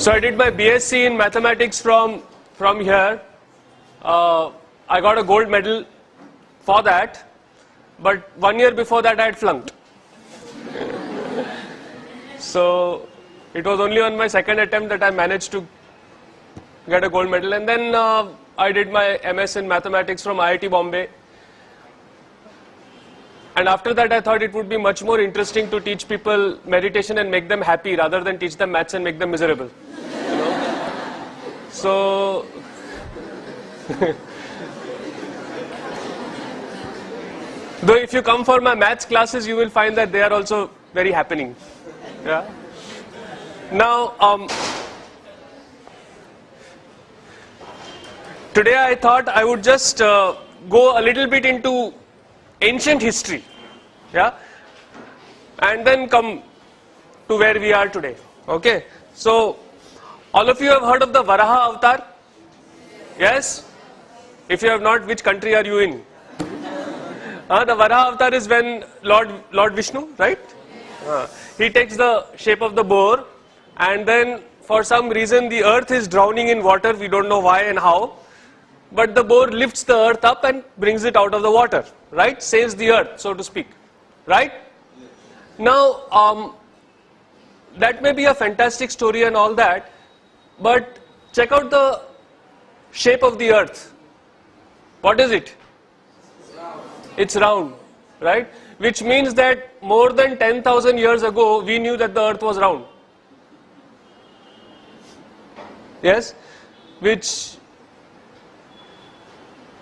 So I did my BSc in mathematics from here. I got a gold medal for that, but 1 year before that I had flunked. So it was only on my second attempt that I managed to get a gold medal, and then I did my MS in mathematics from IIT Bombay. And after that I thought it would be much more interesting to teach people meditation and make them happy rather than teach them maths and make them miserable. You know? So though if you come for my maths classes, you will find that they are also very happening. Yeah. Now, today I thought I would just go a little bit into ancient history, yeah, and then come to where we are today. Okay. So, all of you have heard of the Varaha avatar? Yes? If you have not, which country are you in? The Varaha avatar is when Lord Vishnu, right? He takes the shape of the boar, and then for some reason the earth is drowning in water. We don't know why and how, but the boar lifts the earth up and brings it out of the water, right? Saves the earth, so to speak, right? Now, that may be a fantastic story and all that, but check out the shape of the earth. What is it? It's round, right? Which means that more than 10,000 years ago, we knew that the earth was round. Yes? Which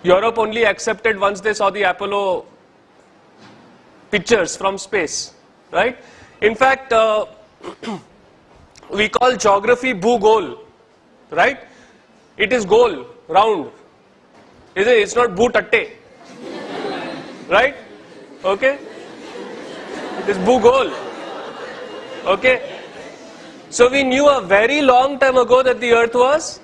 Europe only accepted once they saw the Apollo pictures from space, right? In fact, we call geography Bhugol, right? It is goal, round. Is it? It's not Bhutatte. Right? Okay? It is Bhugol. Okay? So we knew a very long time ago that the earth was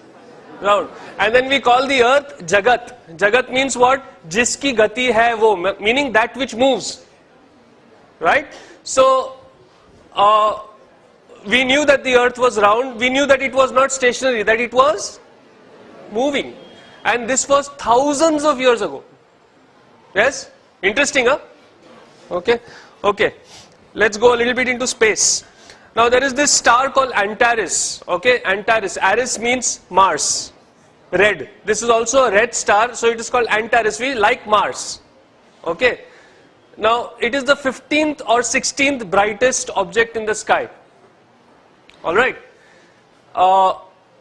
round. And then we call the earth Jagat. Jagat means what? Jiski gati hai wo, meaning that which moves. Right? So, we knew that the earth was round. We knew that it was not stationary, that it was moving. And this was thousands of years ago. Yes? Interesting, huh? Okay. Okay. Let's go a little bit into space. Now there is this star called Antares. Okay, Antares. Ares means Mars. Red. This is also a red star, so it is called Antares. We like Mars. Okay. Now it is the 15th or 16th brightest object in the sky. Alright.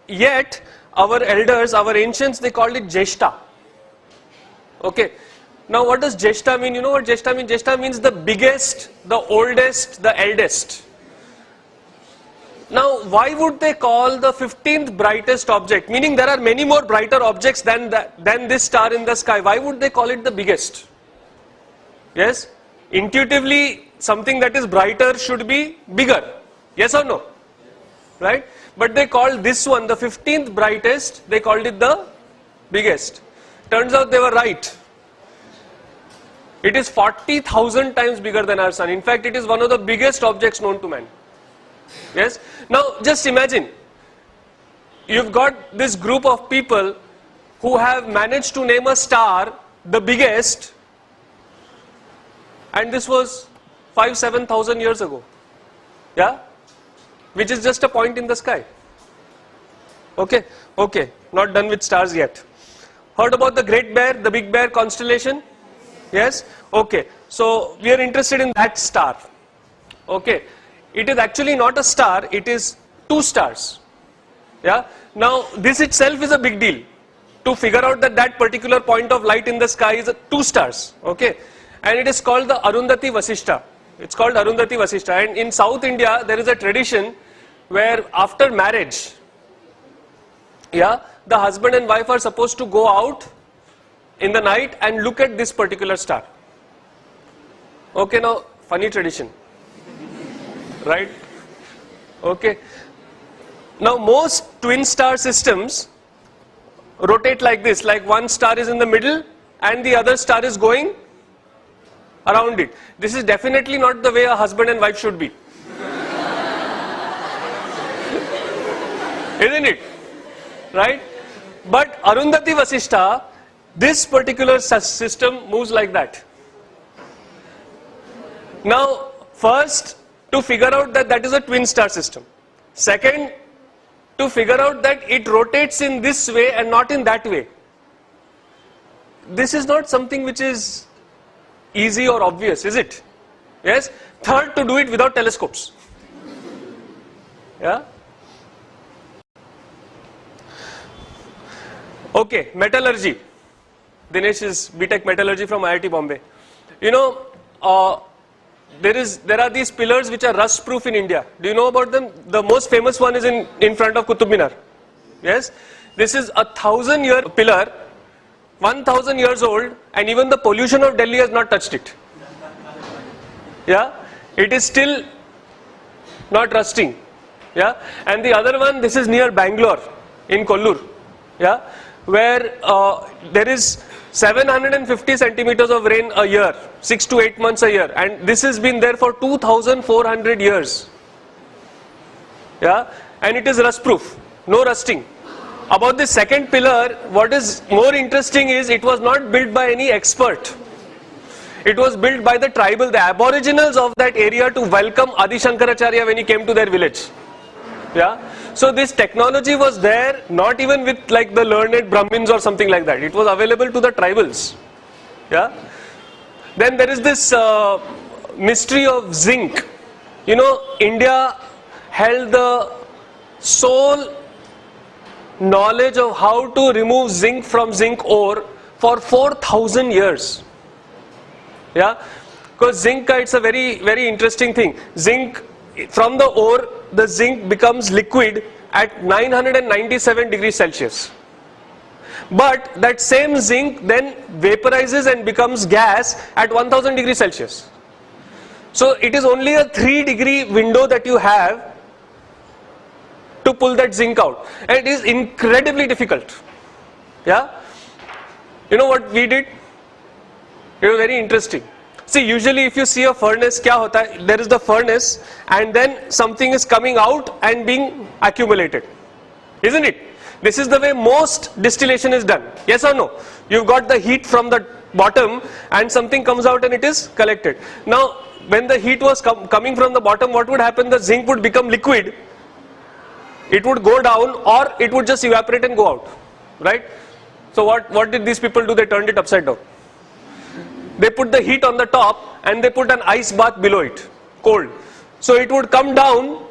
Yet our elders, our ancients, they called it Jeshta. Okay. Now what does Jeshta mean? You know what Jeshta means? Jeshta means the biggest, the oldest, the eldest. Now why would they call the 15th brightest object? Meaning there are many more brighter objects than this star in the sky. Why would they call it the biggest? Yes? Intuitively, something that is brighter should be bigger. Yes or no? Right? But they called this one, the 15th brightest, they called it the biggest. Turns out they were right. It is 40,000 times bigger than our sun. In fact, it is one of the biggest objects known to man. Yes? Now, just imagine, you've got this group of people who have managed to name a star the biggest, and this was 5,000-7,000 years ago. Yeah? Which is just a point in the sky. Okay? Okay. Not done with stars yet. Heard about the Great Bear, the Big Bear constellation? Yes? Okay. So, we are interested in that star. Okay. It is actually not a star, it is two stars. Yeah? Now, this itself is a big deal. To figure out that that particular point of light in the sky is two stars. Okay? And it is called the Arundhati Vasishta. It's called Arundhati Vasishta. And in South India, there is a tradition where after marriage, yeah, the husband and wife are supposed to go out in the night and look at this particular star. Okay, now, funny tradition. Right? Okay. Now, most twin star systems rotate like this, like one star is in the middle and the other star is going around it. This is definitely not the way a husband and wife should be. Isn't it? Right? But Arundhati Vasishtha, this particular system moves like that. Now, first, to figure out that that is a twin star system. Second, to figure out that it rotates in this way and not in that way. This is not something which is easy or obvious, is it? Yes? Third, to do it without telescopes. Yeah? Okay, metallurgy. Dinesh is BTech Metallurgy from IIT Bombay. You know, there are these pillars which are rust proof in India. Do you know about them? The most famous one is in front of Qutub Minar. Yes? This is a 1,000-year pillar, 1,000 years old, and even the pollution of Delhi has not touched it. Yeah? It is still not rusting. Yeah? And the other one, this is near Bangalore, in Kollur. Yeah? Where there is 750 centimeters of rain a year, 6 to 8 months a year, and this has been there for 2,400 years. Yeah? And it is rust proof, no rusting. About the second pillar, what is more interesting is it was not built by any expert. It was built by the tribal, the aboriginals of that area to welcome Adi Shankaracharya when he came to their village. Yeah? So this technology was there, not even with like the learned Brahmins or something like that. It was available to the tribals. Yeah? Then there is this mystery of zinc. You know, India held the sole knowledge of how to remove zinc from zinc ore for 4,000 years. Yeah? Because zinc, it's a very, very interesting thing. Zinc, from the ore, the zinc becomes liquid at 997 degrees Celsius. But that same zinc then vaporizes and becomes gas at 1000 degrees Celsius. So it is only a 3-degree window that you have to pull that zinc out. And it is incredibly difficult. Yeah? You know what we did? It was very interesting. See, usually if you see a furnace, kya hota hai? There is the furnace and then something is coming out and being accumulated. Isn't it? This is the way most distillation is done. Yes or no? You've got the heat from the bottom and something comes out and it is collected. Now, when the heat was coming from the bottom, what would happen? The zinc would become liquid. It would go down or it would just evaporate and go out. Right? So what did these people do? They turned it upside down. They put the heat on the top and they put an ice bath below it, cold. So it would come down,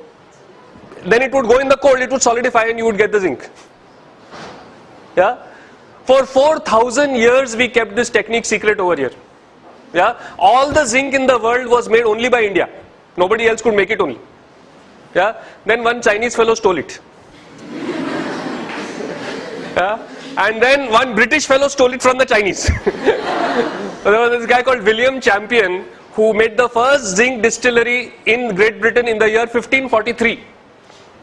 then it would go in the cold, it would solidify and you would get the zinc. Yeah? For 4,000 years we kept this technique secret over here. Yeah? All the zinc in the world was made only by India. Nobody else could make it only. Yeah? Then one Chinese fellow stole it. Yeah? And then one British fellow stole it from the Chinese. There was this guy called William Champion who made the first zinc distillery in Great Britain in the year 1543.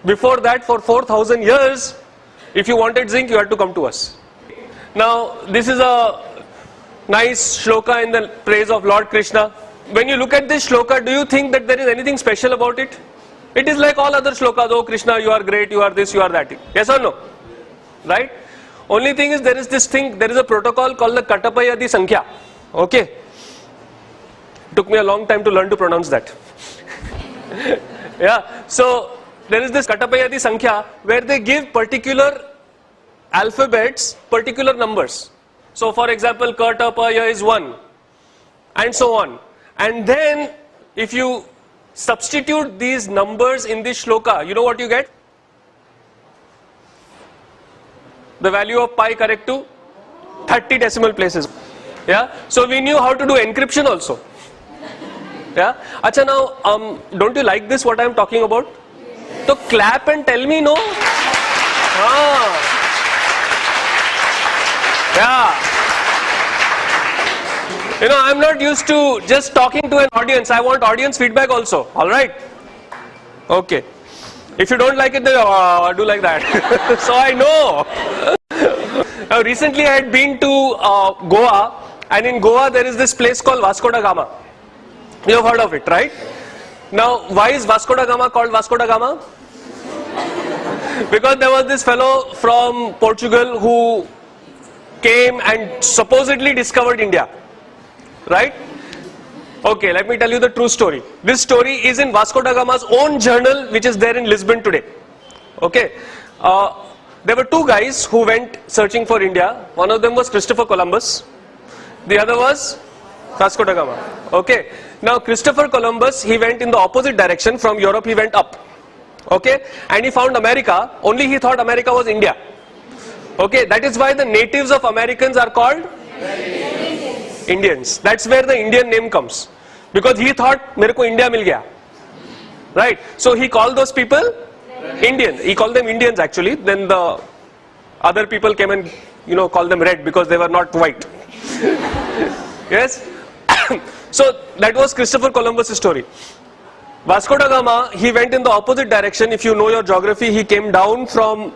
Before that, for 4,000 years, if you wanted zinc, you had to come to us. Now, this is a nice shloka in the praise of Lord Krishna. When you look at this shloka, do you think that there is anything special about it? It is like all other shlokas. Oh Krishna, you are great, you are this, you are that. Yes or no? Right? Only thing is there is this thing, there is a protocol called the Katapayadi Sankhya. Okay? Took me a long time to learn to pronounce that. Yeah, so there is this Katapayadi Sankhya where they give particular alphabets, particular numbers. So for example, Katapaya is 1 and so on. And then if you substitute these numbers in this shloka, you know what you get? The value of pi correct to 30 decimal places. Yeah. So we knew how to do encryption also. Yeah. Acha, now don't you like this what I am talking about? So clap and tell me no. Ah. Yeah. You know, I am not used to just talking to an audience. I want audience feedback also. All right. Okay. If you don't like it, then do like that. So I know. Now recently I had been to Goa, and in Goa there is this place called Vasco da Gama. You have heard of it, right? Now why is Vasco da Gama called Vasco da Gama? Because there was this fellow from Portugal who came and supposedly discovered India, right? Okay, let me tell you the true story. This story is in Vasco da Gama's own journal, which is there in Lisbon today. Okay, there were two guys who went searching for India. One of them was Christopher Columbus, the other was Vasco da Gama. Okay, now Christopher Columbus, he went in the opposite direction. From Europe he went up, okay, and he found America. Only he thought America was India. Okay, that is why the natives of Americans are called Indians. That's where the Indian name comes, because he thought मेरे को India मिल गया, right? So he called those people Indians. He called them Indians actually. Then the other people came and called them red because they were not white. Yes. So that was Christopher Columbus' story. Vasco da Gama, he went in the opposite direction. If you know your geography, he came down from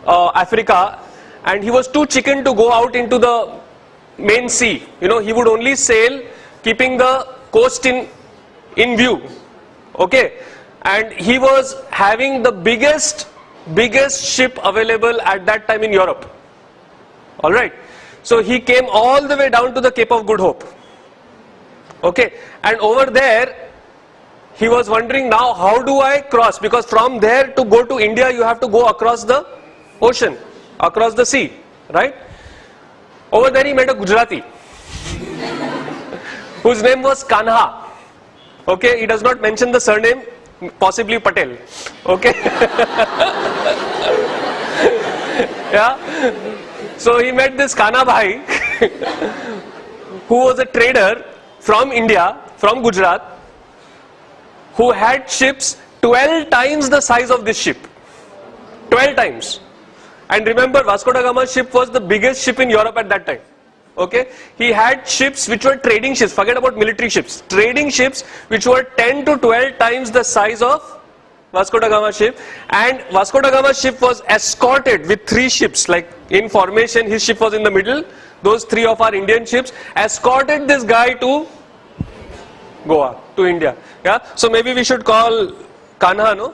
Africa, and he was too chicken to go out into the main sea. He would only sail keeping the coast in view. Okay, and he was having the biggest ship available at that time in Europe. All right, so he came all the way down to the Cape of Good Hope. Okay, and over there he was wondering, now how do I cross, because from there to go to India you have to go across the ocean, across the sea, right? Over there he met a Gujarati whose name was Kanha. Okay, he does not mention the surname, possibly Patel. Okay. Yeah. So he met this Kana Bhai who was a trader from India, from Gujarat, who had ships 12 times the size of this ship. 12 times. And remember, Vasco da Gama's ship was the biggest ship in Europe at that time. Okay, he had ships which were trading ships, forget about military ships, trading ships which were 10 to 12 times the size of Vasco da Gama's ship. And Vasco da Gama's ship was escorted with 3 ships, like in formation. His ship was in the middle, those 3 of our Indian ships escorted this guy to Goa, to India. Yeah, so maybe we should call Kanha, no?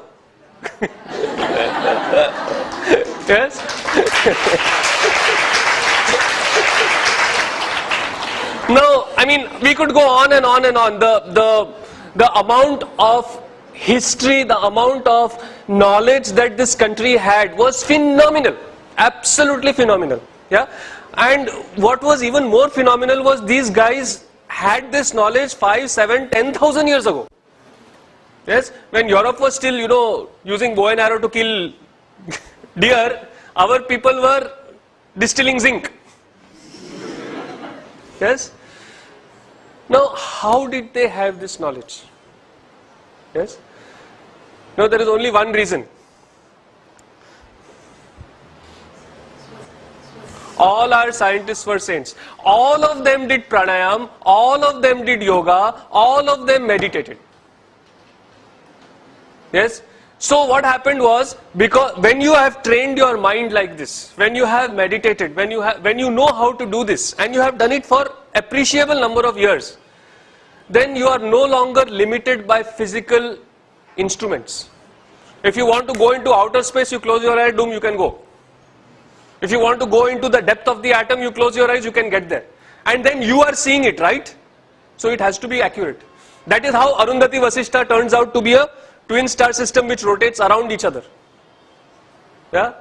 Yes. No, I mean, we could go on and on and on. The amount of history, the amount of knowledge that this country had was phenomenal, absolutely phenomenal. Yeah, and what was even more phenomenal was these guys had this knowledge 5, 7, 10,000 years ago. Yes, when Europe was still, using bow and arrow to kill deer, our people were distilling zinc. Yes. Now, how did they have this knowledge? Yes. No, there is only one reason. All our scientists were saints. All of them did pranayam, all of them did yoga, all of them meditated. Yes. So what happened was, because when you have trained your mind like this, when you have meditated, when you know how to do this, and you have done it for appreciable number of years, then you are no longer limited by physical instruments. If you want to go into outer space, you close your eyes, you can go. If you want to go into the depth of the atom, you close your eyes, you can get there. And then you are seeing it, right? So it has to be accurate. That is how Arundhati Vasishta turns out to be a twin star system which rotates around each other. Yeah?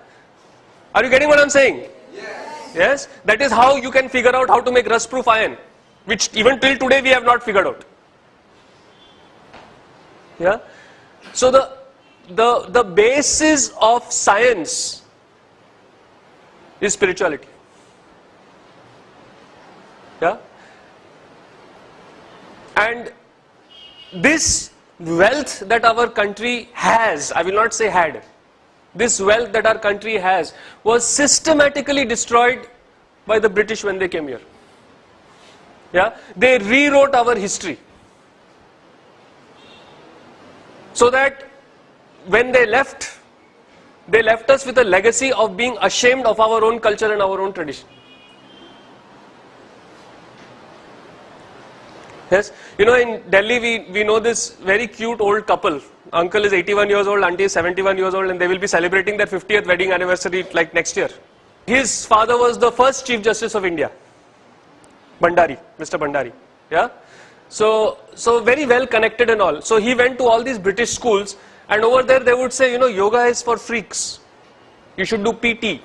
Are you getting what I'm saying? Yes. Yes? That is how you can figure out how to make rust-proof iron, which even till today we have not figured out. Yeah? So the basis of science is spirituality. Yeah? And this wealth that our country has, I will not say had, this wealth that our country has was systematically destroyed by the British when they came here. Yeah? They rewrote our history, so that when they left us with a legacy of being ashamed of our own culture and our own tradition. Yes, you know, in Delhi we know this very cute old couple. Uncle is 81 years old, auntie is 71 years old, and they will be celebrating their 50th wedding anniversary like next year. His father was the first Chief Justice of India, Bhandari, Mr. Bhandari. Yeah, so very well connected and all. So he went to all these British schools, and over there they would say, you know, yoga is for freaks. You should do PT.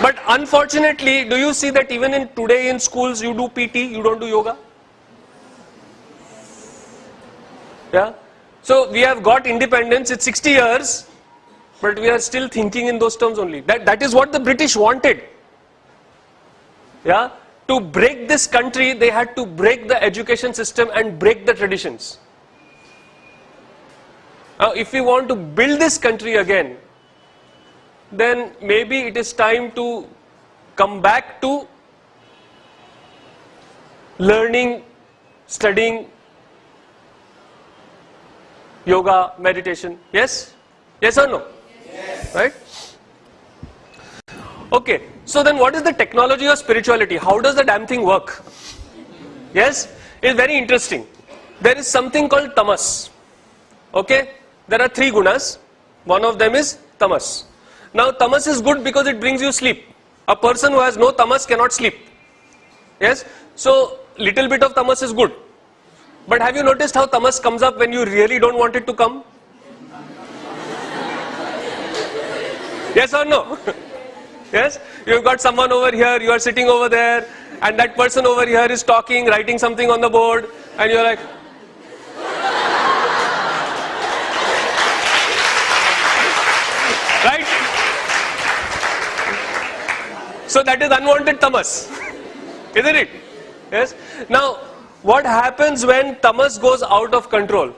But unfortunately, do you see that even in today in schools you do PT, you don't do yoga? Yeah. So we have got independence, it's 60 years, but we are still thinking in those terms only. That is what the British wanted. Yeah. To break this country, they had to break the education system and break the traditions. Now, if we want to build this country again, then maybe it is time to come back to learning, studying yoga, meditation. Yes? Yes or no? Yes. Right? Okay. So then what is the technology of spirituality? How does the damn thing work? Yes? It's very interesting. There is something called tamas. Okay? There are 3 gunas. One of them is tamas. Now tamas is good because it brings you sleep. A person who has no tamas cannot sleep. Yes? So little bit of tamas is good. But have you noticed how tamas comes up when you really don't want it to come? Yes or no? Yes? You've got someone over here, you are sitting over there, and that person over here is talking, writing something on the board, and you're like, right? So that is unwanted tamas, isn't it? Yes? Now, what happens when tamas goes out of control?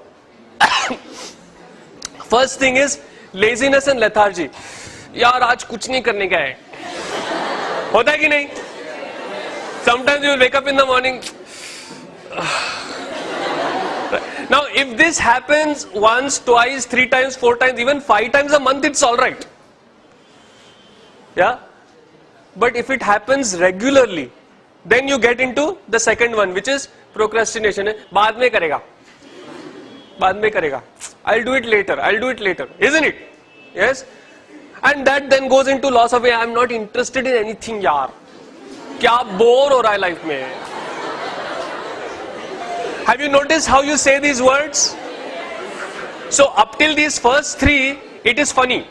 First thing is laziness and lethargy. यार आज कुछ नहीं करने का है. होता है कि नहीं? Sometimes you will wake up in the morning. Now, if this happens once, twice, 3 times, 4 times, even 5 times a month, it's all right. Yeah? But if it happens regularly, then you get into the second one, which is procrastination. बाद में करेगा. बाद में करेगा. I'll do it later. I'll do it later. Isn't it? Yes? And that then goes into loss of way. I'm not interested in anything, यार. क्या bore हो रहा है life में? Have you noticed how you say these words? So up till these first 3, it is funny.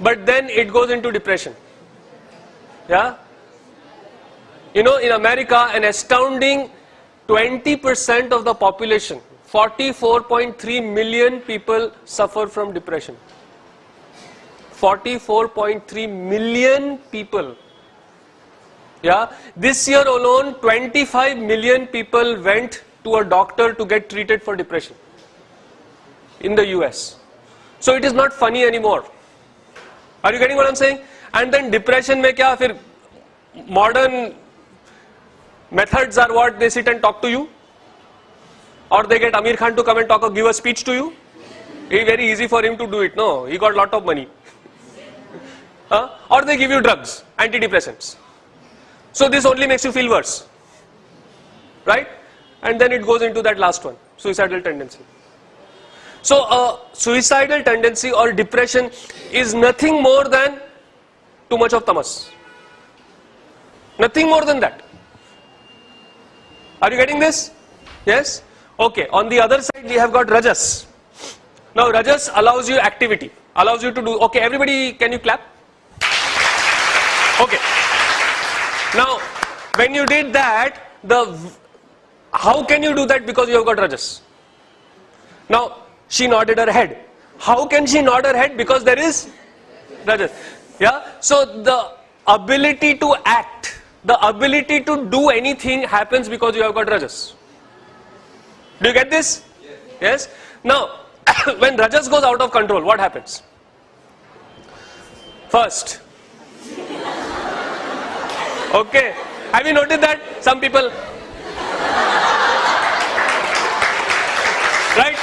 But then it goes into depression. Yeah? You know, in America, an astounding 20% of the population, 44.3 million people suffer from depression. 44.3 million people. Yeah, this year alone 25 million people went to a doctor to get treated for depression in the US. So it is not funny anymore. Are you getting what I'm saying? And then depression mein kya, fir modern methods are what? They sit and talk to you, or they get Amir Khan to come and talk or give a speech to you. It's very easy for him to do it. No, he got lot of money. Or they give you drugs, antidepressants. So this only makes you feel worse, right? And then it goes into that last one, suicidal tendency. So a suicidal tendency or depression is nothing more than too much of tamas. Nothing more than that. Are you getting this? Yes? Okay, on the other side we have got rajas. Now rajas allows you activity, allows you to do, okay, everybody can you clap? Okay. Now, when you did that, how can you do that because you have got rajas? Now, she nodded her head. How can she nod her head? Because there is rajas. Yeah? So, the ability to act, the ability to do anything happens because you have got rajas. Do you get this? Yes? Now, when rajas goes out of control, what happens? First, okay, have you noticed that some people, right,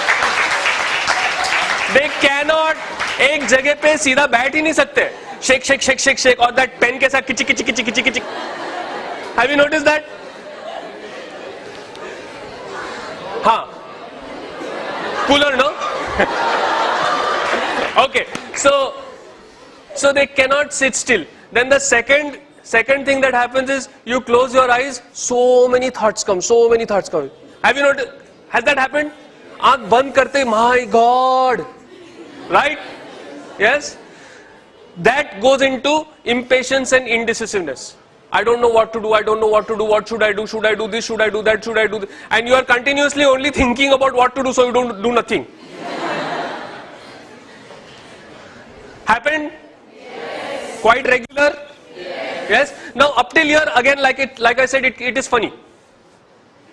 they cannot एक जगह पे सीधा बैठ ही नहीं सकते, shake और that pen के साथ किची. Have you noticed that? Cooler, no? Okay, so they cannot sit still. Then the second thing that happens is you close your eyes, so many thoughts come. Have you noticed? Has that happened? Aankh band karte, my God, right? Yes? That goes into impatience and indecisiveness. I don't know what to do, what should I do this, should I do that, should I do this? And you are continuously only thinking about what to do, so you don't do nothing. Happened? Yes. Quite regular? Yes. Now up till here, again, like I said, it is funny.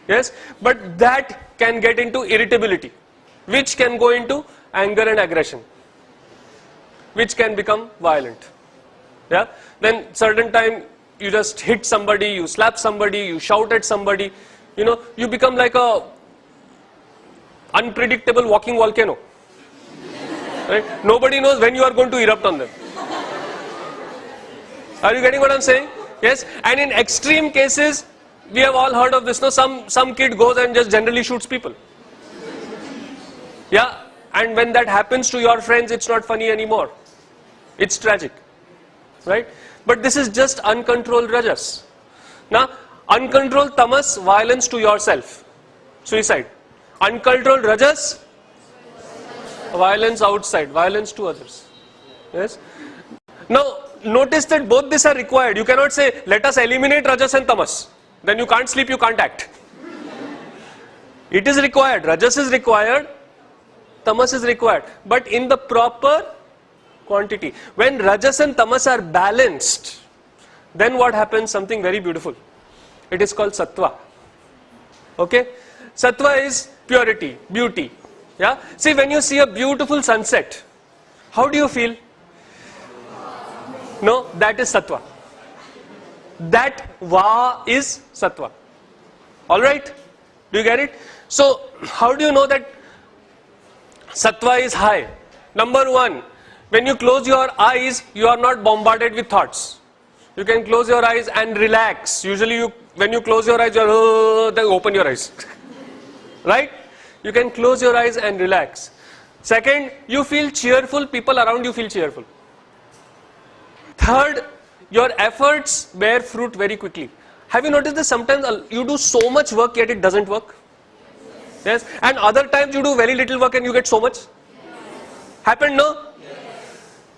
Yes, but that can get into irritability, which can go into anger and aggression, which can become violent. Yeah. Then certain time you just hit somebody, you slap somebody, you shout at somebody, you become like a unpredictable walking volcano. Right? Nobody knows when you are going to erupt on them. Are you getting what I'm saying? Yes. And in extreme cases, we have all heard of this. No, some kid goes and just generally shoots people. Yeah. And when that happens to your friends, it's not funny anymore. It's tragic. Right? But this is just uncontrolled rajas. Now, uncontrolled tamas, violence to yourself. Suicide. Uncontrolled rajas, violence outside, violence to others. Yes. Now, notice that both these are required. You cannot say, let us eliminate rajas and tamas. Then you can't sleep, you can't act. It is required. Rajas is required. Tamas is required. But in the proper quantity. When rajas and tamas are balanced, then what happens? Something very beautiful. It is called sattva. Okay? Sattva is purity, beauty. Yeah? See, when you see a beautiful sunset, how do you feel? No, that is sattva. That va is sattva. Alright? Do you get it? So, how do you know that sattva is high? Number one, when you close your eyes, you are not bombarded with thoughts. You can close your eyes and relax. Usually, when you close your eyes, you are, then open your eyes. Right? You can close your eyes and relax. Second, you feel cheerful, people around you feel cheerful. Third, your efforts bear fruit very quickly. Have you noticed this? Sometimes you do so much work yet it doesn't work. Yes. And other times you do very little work and you get so much. Happened, no?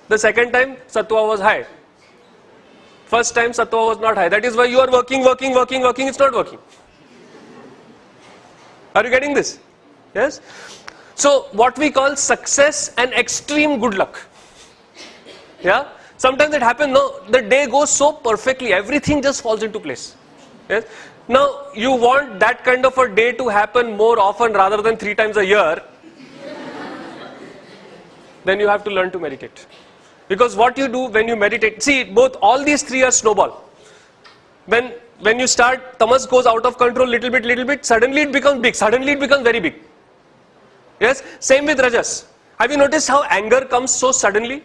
The second time, sattva was high. First time, sattva was not high. That is why you are working, it's not working. Are you getting this? Yes? So, what we call success and extreme good luck. Yeah? Sometimes it happens, no, the day goes so perfectly, everything just falls into place. Yes? Now, you want that kind of a day to happen more often rather than 3 times a year, then you have to learn to meditate. Because what you do when you meditate, see, all these 3 are snowball. When you start, tamas goes out of control little bit, suddenly it becomes big, suddenly it becomes very big. Yes? Same with rajas. Have you noticed how anger comes so suddenly?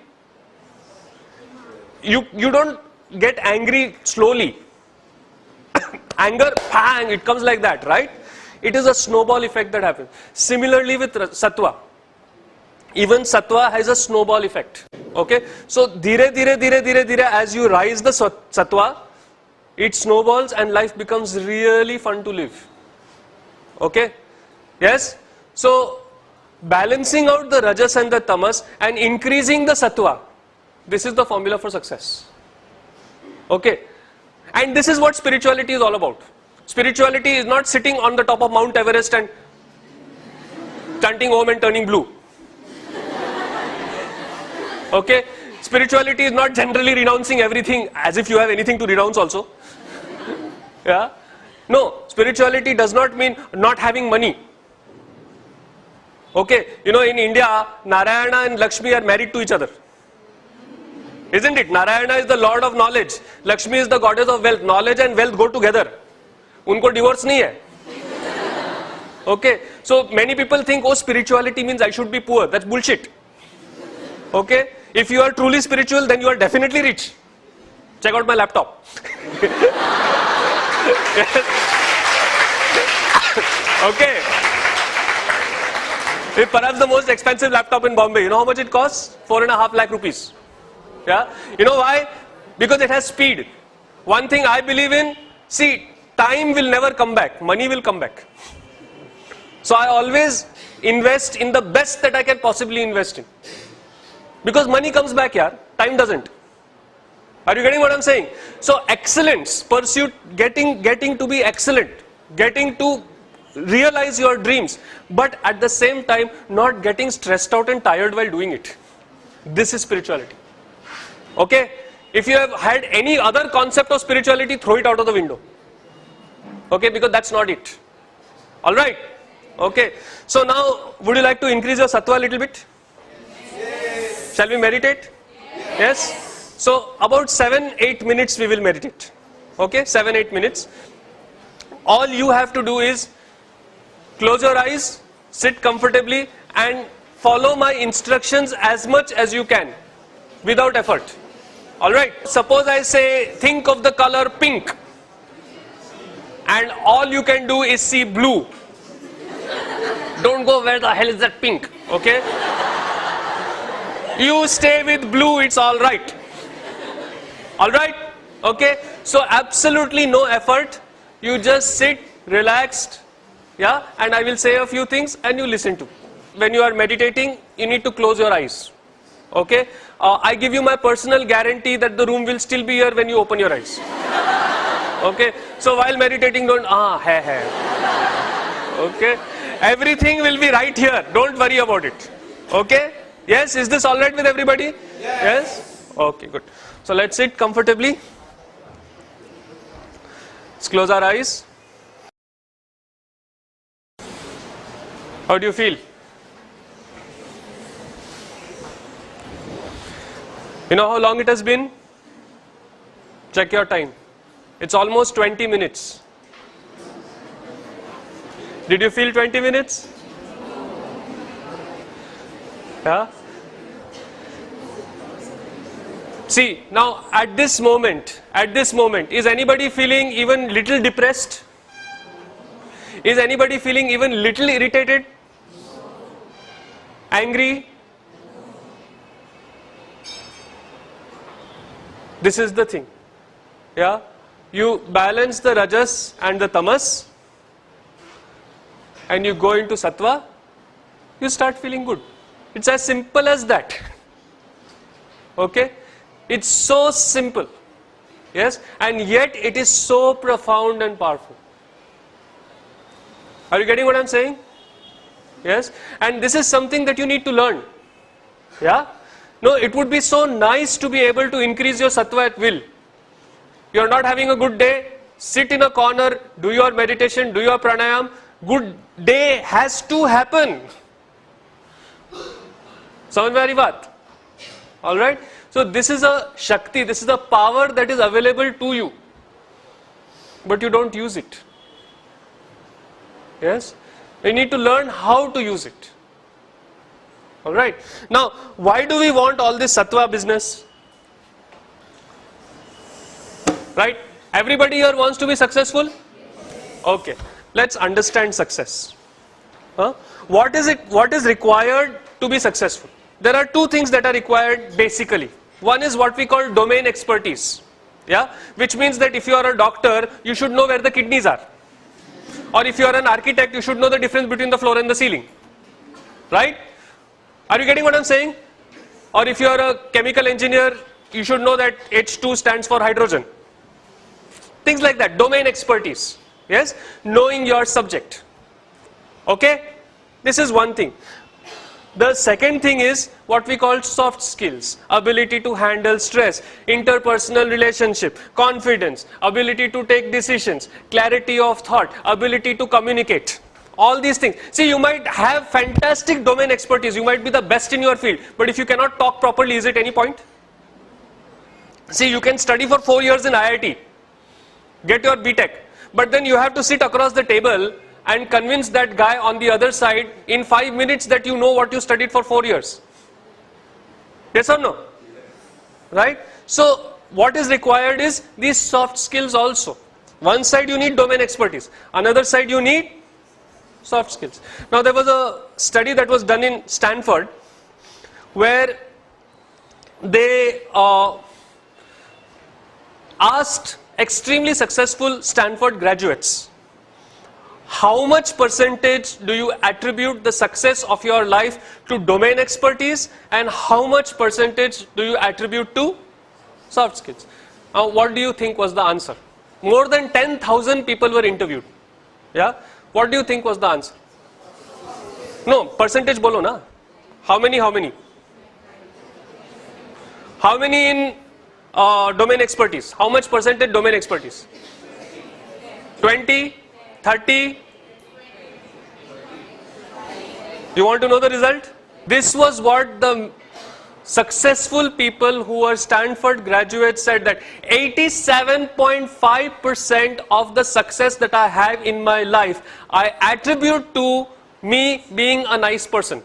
You don't get angry slowly. Anger, bang, it comes like that, right? It is a snowball effect that happens. Similarly with sattva. Even sattva has a snowball effect. Okay? So, dhire, as you rise the sattva, it snowballs and life becomes really fun to live. Okay? Yes? So, balancing out the rajas and the tamas and increasing the sattva. This is the formula for success. Okay? And this is what spirituality is all about. Spirituality is not sitting on the top of Mount Everest and chanting Om and turning blue. Okay? Spirituality is not generally renouncing everything as if you have anything to renounce also. Yeah? No, spirituality does not mean not having money. Okay? In India, Narayana and Lakshmi are married to each other. Isn't it? Narayana is the Lord of knowledge. Lakshmi is the goddess of wealth. Knowledge and wealth go together. Unko divorce nahi hai. Okay? So many people think, oh, spirituality means I should be poor. That's bullshit. Okay? If you are truly spiritual, then you are definitely rich. Check out my laptop. Okay? It's perhaps the most expensive laptop in Bombay. You know how much it costs? 4.5 lakh rupees. Yeah? You know why? Because it has speed. One thing I believe in, see, time will never come back. Money will come back. So I always invest in the best that I can possibly invest in. Because money comes back, yaar. Time doesn't. Are you getting what I'm saying? So excellence, pursuit, getting to be excellent, getting to realize your dreams, but at the same time not getting stressed out and tired while doing it. This is spirituality. Okay? If you have had any other concept of spirituality, throw it out of the window. Okay? Because that's not it. Alright? Okay. So now, would you like to increase your sattva a little bit? Yes. Shall we meditate? Yes? So about 7-8 minutes we will meditate. Okay? 7-8 minutes. All you have to do is close your eyes, sit comfortably and follow my instructions as much as you can without effort. Alright? Suppose I say think of the color pink and all you can do is see blue. Don't go where the hell is that pink. Okay? You stay with blue, it's alright. Alright? Okay? So absolutely no effort. You just sit relaxed. Yeah, and I will say a few things and you listen to. When you are meditating, you need to close your eyes. Okay? I give you my personal guarantee that the room will still be here when you open your eyes. Okay? So while meditating, don't, hai. Okay? Everything will be right here. Don't worry about it. Okay? Yes? Is this alright with everybody? Yes? Okay, good. So let's sit comfortably. Let's close our eyes. How do you feel? You know how long it has been? Check your time. It's almost 20 minutes. Did you feel 20 minutes? Yeah? See, now at this moment, is anybody feeling even little depressed? Is anybody feeling even little irritated? Angry? This is the thing. Yeah? You balance the rajas and the tamas and you go into sattva, you start feeling good. It's as simple as that. Okay? It's so simple. Yes? And yet it is so profound and powerful. Are you getting what I'm saying? Yes? And this is something that you need to learn. Yeah? No, it would be so nice to be able to increase your sattva at will. You're not having a good day, sit in a corner, do your meditation, do your pranayam. Good day has to happen. Samajh mein aa rahi baat? Alright? So this is a Shakti, this is a power that is available to you. But you don't use it. Yes? We need to learn how to use it. Alright? Now, why do we want all this sattva business? Right? Everybody here wants to be successful? Okay. Let's understand success. What is required to be successful? There are two things that are required basically. One is what we call domain expertise. Yeah? Which means that if you are a doctor, you should know where the kidneys are. Or if you are an architect, you should know the difference between the floor and the ceiling. Right? Are you getting what I'm saying? Or if you are a chemical engineer, you should know that H2 stands for hydrogen. Things like that, domain expertise. Yes? Knowing your subject. Okay? This is one thing. The second thing is what we call soft skills. Ability to handle stress, interpersonal relationship, confidence, ability to take decisions, clarity of thought, ability to communicate. All these things. See, you might have fantastic domain expertise. You might be the best in your field. But if you cannot talk properly, is it any point? See, you can study for 4 years in IIT. Get your BTech. But then you have to sit across the table and convince that guy on the other side in 5 minutes that you know what you studied for 4 years. Yes or no? Right? So, what is required is these soft skills also. One side you need domain expertise. Another side you need Soft skills. Now there was a study that was done in Stanford where they asked extremely successful Stanford graduates, how much percentage do you attribute the success of your life to domain expertise and how much percentage do you attribute to soft skills? Now what do you think was the answer? More than 10,000 people were interviewed. Yeah? What do you think was the answer? No, percentage bolo na. How many? How many in domain expertise? How much percentage domain expertise? 20? 30? You want to know the result? This was what the successful people who were Stanford graduates said, that 87.5% of the success that I have in my life, I attribute to me being a nice person.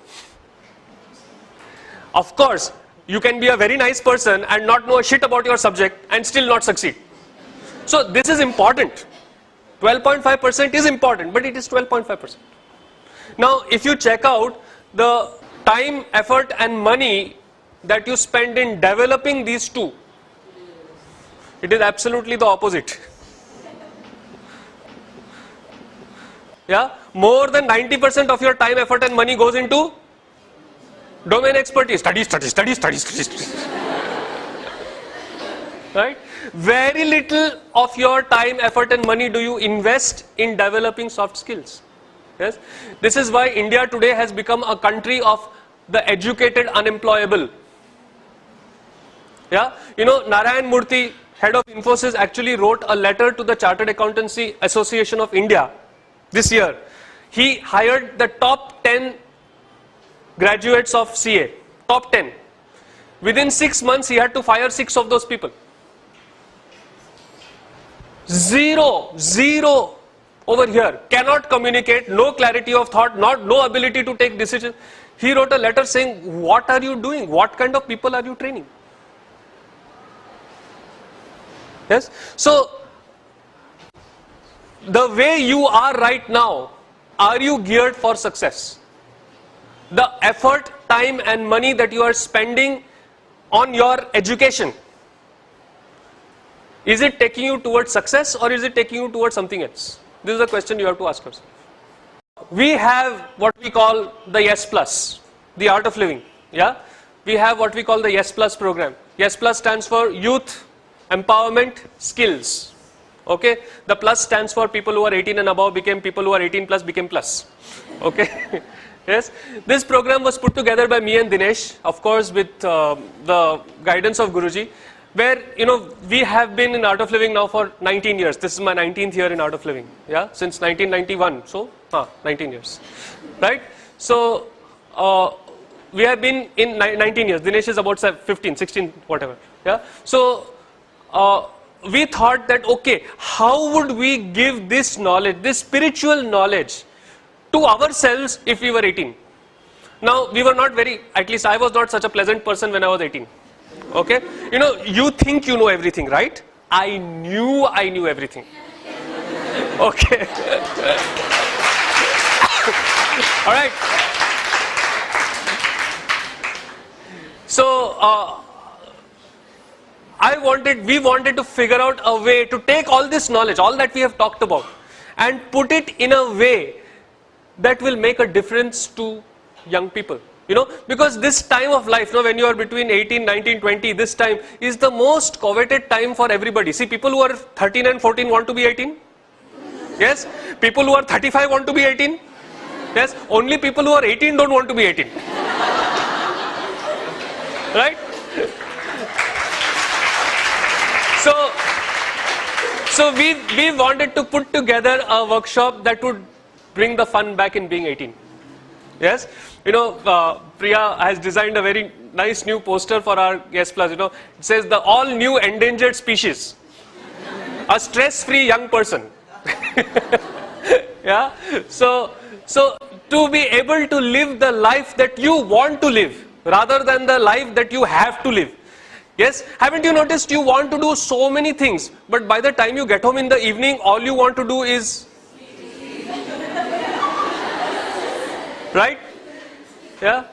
Of course, you can be a very nice person and not know a shit about your subject and still not succeed. So this is important. 12.5% is important, but it is 12.5%. Now, if you check out the time, effort and money that you spend in developing these two, it is absolutely the opposite. Yeah, more than 90% of your time, effort and money goes into domain expertise. Study. Right? Very little of your time, effort and money do you invest in developing soft skills. Yes? This is why India today has become a country of the educated unemployable. Yeah, you know, Narayan Murthy, head of Infosys, actually wrote a letter to the Chartered Accountancy Association of India this year. He hired the top 10 graduates of CA, top 10. Within 6 months, he had to fire 6 of those people. Zero over here, cannot communicate, no clarity of thought, no ability to take decisions. He wrote a letter saying, what are you doing? What kind of people are you training? Yes. So, the way you are right now, are you geared for success? The effort, time and money that you are spending on your education, is it taking you towards success or is it taking you towards something else? This is a question you have to ask yourself. We have what we call the Yes Plus, the art of living. Yeah, we have what we call the Yes Plus program. Yes Plus stands for Youth Empowerment Skills. Okay, the plus stands for people who are 18 and above became people who are 18 plus became plus. Okay, yes. This program was put together by me and Dinesh, of course, with the guidance of Guruji, where, you know, we have been in Art of Living now for 19 years. This is my 19th year in Art of Living. Yeah, since 1991. So, 19 years, right? So, we have been in 19 years. Dinesh is about 15, 16, whatever. Yeah. So, we thought that, okay, how would we give this knowledge, this spiritual knowledge to ourselves if we were 18? Now, we were not very, at least I was not such a pleasant person when I was 18. Okay? You know, you think you know everything, right? I knew everything. Okay. All right. So, we wanted to figure out a way to take all this knowledge, all that we have talked about, and put it in a way that will make a difference to young people. You know, because this time of life, you know, when you are between 18, 19, 20, this time is the most coveted time for everybody. See, people who are 13 and 14 want to be 18. Yes. People who are 35 want to be 18. Yes. Only people who are 18 don't want to be 18. Right? So we wanted to put together a workshop that would bring the fun back in being 18. Yes, you know, Priya has designed a very nice new poster for our Yes Plus. You know, it says the all new endangered species, a stress-free young person. Yeah, so to be able to live the life that you want to live rather than the life that you have to live. Yes, haven't you noticed you want to do so many things, but by the time you get home in the evening, all you want to do is Right? Yeah.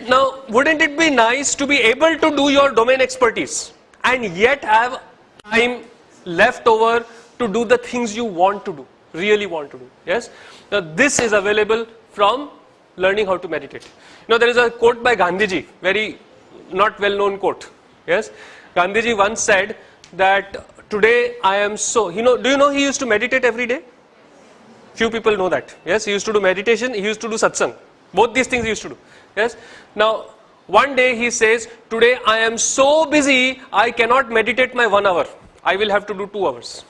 Now, wouldn't it be nice to be able to do your domain expertise and yet have time left over to do the things you want to do, really want to do? Yes. Now, this is available from learning how to meditate. You know, there is a quote by Gandhiji, very not well-known quote. Yes. Gandhiji once said that today I am so, do you know he used to meditate every day? Few people know that. Yes, he used to do meditation, he used to do satsang. Both these things he used to do. Yes. Now, one day he says, today I am so busy, I cannot meditate my 1 hour. I will have to do 2 hours.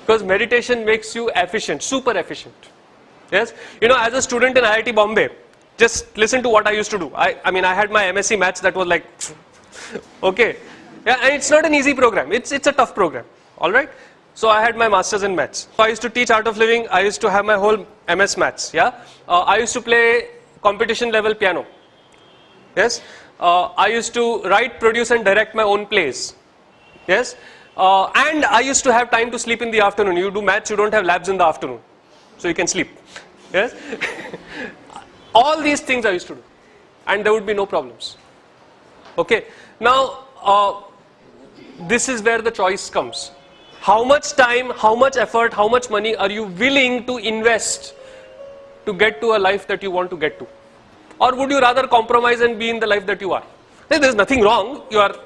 Because meditation makes you efficient, super efficient. Yes. You know, as a student in IIT Bombay, just listen to what I used to do. I mean, I had my MSc Maths that was like, okay. Yeah, and it's not an easy program. It's a tough program. All right. So I had my masters in maths. So I used to teach Art of Living. I used to have my whole MS Maths. Yeah. I used to play competition level piano. Yes. I used to write, produce and direct my own plays. Yes. And I used to have time to sleep in the afternoon. You do maths, you don't have labs in the afternoon. So you can sleep. Yes. All these things I used to do. And there would be no problems. Okay. Now, this is where the choice comes. How much time, how much effort, how much money are you willing to invest to get to a life that you want to get to? Or would you rather compromise and be in the life that you are? There is nothing wrong. You are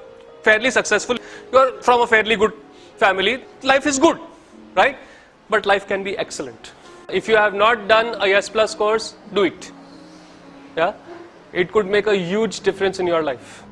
fairly successful. You are from a fairly good family. Life is good, right? But life can be excellent. If you have not done a Yes Plus course, do it. Yeah? It could make a huge difference in your life.